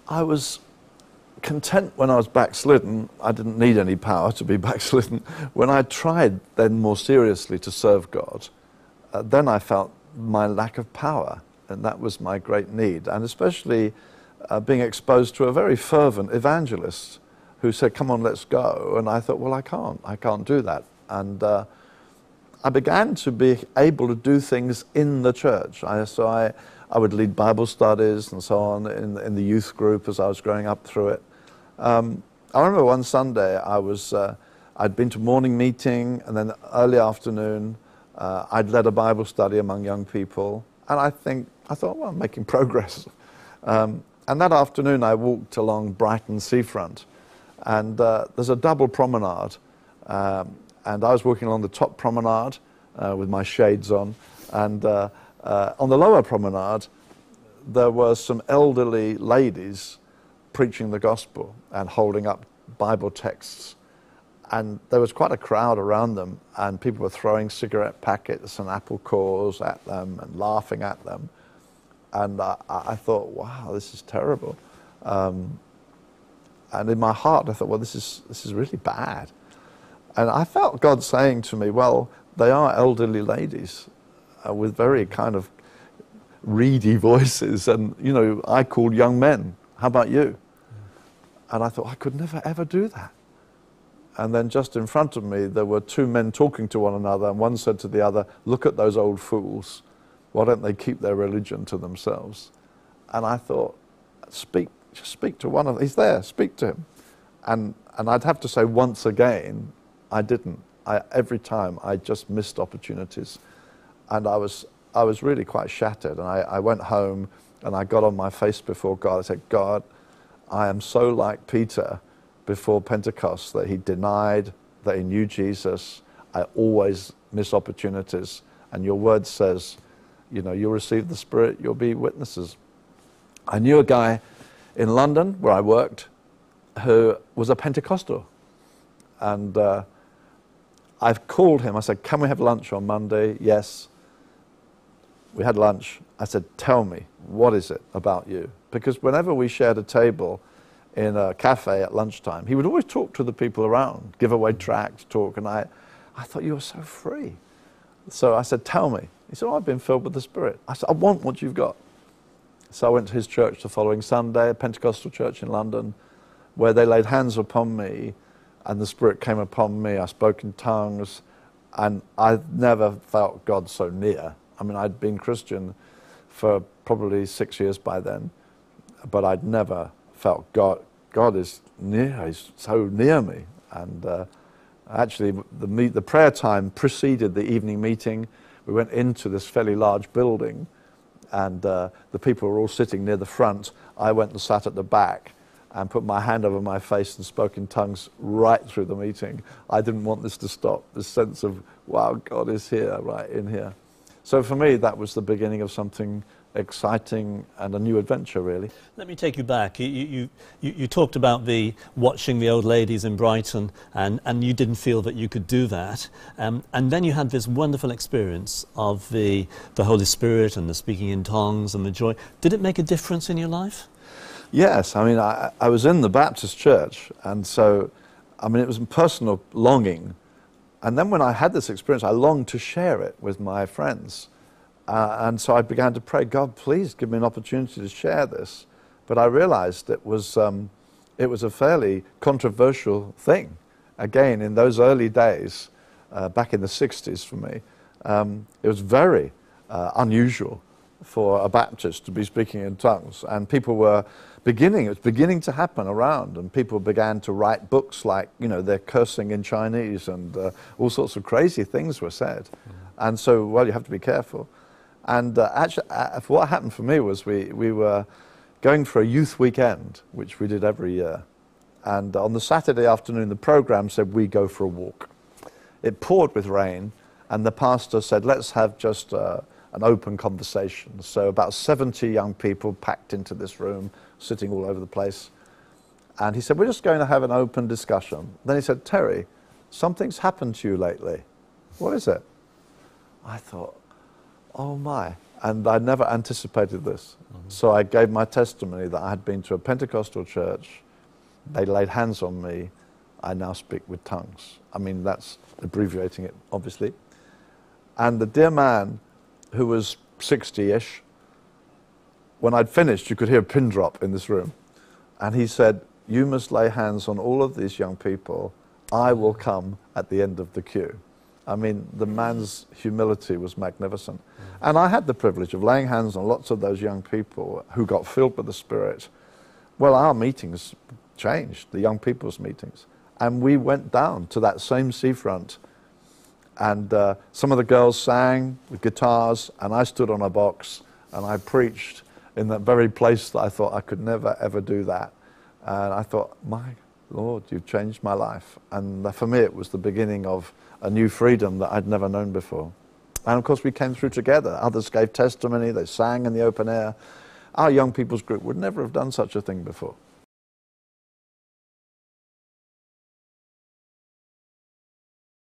I was content when I was backslidden. I didn't need any power to be backslidden. When I tried then more seriously to serve God, then I felt my lack of power, and that was my great need. And especially being exposed to a very fervent evangelist who said, come on, let's go. And I thought, well, I can't do that. And I began to be able to do things in the church. So I would lead Bible studies and so on in the youth group as I was growing up through it. I remember one Sunday I'd been to morning meeting, and then early afternoon I'd led a Bible study among young people, and I thought, well, I'm making progress. And that afternoon I walked along Brighton seafront, and there's a double promenade, and I was walking along the top promenade with my shades on, and on the lower promenade there were some elderly ladies preaching the gospel and holding up Bible texts, and there was quite a crowd around them, and people were throwing cigarette packets and apple cores at them and laughing at them, and I thought, wow, this is terrible. And in my heart I thought, well, this is really bad. And I felt God saying to me, well, they are elderly ladies with very kind of reedy voices, and you know, I called young men. How about you? And I thought, I could never ever do that. And then just in front of me there were two men talking to one another, and one said to the other, look at those old fools. Why don't they keep their religion to themselves? And I thought, just speak to one of them. He's there, speak to him. And I'd have to say, once again, I didn't. Every time I just missed opportunities. And I was really quite shattered. And I went home and I got on my face before God. I said, God, I am so like Peter before Pentecost, that he denied that he knew Jesus. I always miss opportunities. And your word says, you know, you'll receive the Spirit, you'll be witnesses. I knew a guy in London where I worked who was a Pentecostal. And I've called him. I said, can we have lunch on Monday? Yes. We had lunch. I said, tell me, what is it about you? Because whenever we shared a table in a cafe at lunchtime, he would always talk to the people around, give away tracts, talk, and I thought, you were so free. So I said, tell me. He said, oh, I've been filled with the Spirit. I said, I want what you've got. So I went to his church the following Sunday, a Pentecostal church in London, where they laid hands upon me, and the Spirit came upon me. I spoke in tongues, and I never felt God so near. I mean, I'd been Christian for probably 6 years by then, but I'd never felt God. God is near. He's so near me. And actually, the prayer time preceded the evening meeting. We went into this fairly large building, and the people were all sitting near the front. I went and sat at the back and put my hand over my face and spoke in tongues right through the meeting. I didn't want this to stop, this sense of, wow, God is here, right in here. So for me, that was the beginning of something exciting and a new adventure, really. Let me take you back. You talked about watching the old ladies in Brighton, and you didn't feel that you could do that. And then you had this wonderful experience of the Holy Spirit and the speaking in tongues and the joy. Did it make a difference in your life? Yes, I mean, I was in the Baptist church, and so, I mean, it was a personal longing. And then when I had this experience, I longed to share it with my friends. And so I began to pray, God, please give me an opportunity to share this. But I realized it was a fairly controversial thing. Again, in those early days, back in the 60s for me, it was very unusual for a Baptist to be speaking in tongues. And people were it was beginning to happen around, and people began to write books like, you know, they're cursing in Chinese, and all sorts of crazy things were said. And so, well, you have to be careful. And actually, what happened for me was we were going for a youth weekend, which we did every year. And on the Saturday afternoon, the program said, we go for a walk. It poured with rain, and the pastor said, let's have just an open conversation. So about 70 young people packed into this room, sitting all over the place. And he said, we're just going to have an open discussion. Then he said, Terry, something's happened to you lately. What is it? I thought, oh my, And I never anticipated this. So I gave my testimony that I had been to a Pentecostal church. They laid hands on me. I now speak with tongues. I mean, that's abbreviating it, obviously. And the dear man, who was 60-ish, when I'd finished, you could hear a pin drop in this room. And he said, "You must lay hands on all of these young people. I will come at the end of the queue." I mean, the man's humility was magnificent. And I had the privilege of laying hands on lots of those young people who got filled with the Spirit. Well, our meetings changed, the young people's meetings. And we went down to that same seafront. And some of the girls sang with guitars, and I stood on a box, and I preached in that very place that I thought I could never, ever do that. And I thought, my Lord, you've changed my life. And for me, it was the beginning of a new freedom that I'd never known before. And of course, we came through together. Others gave testimony, they sang in the open air. Our young people's group would never have done such a thing before.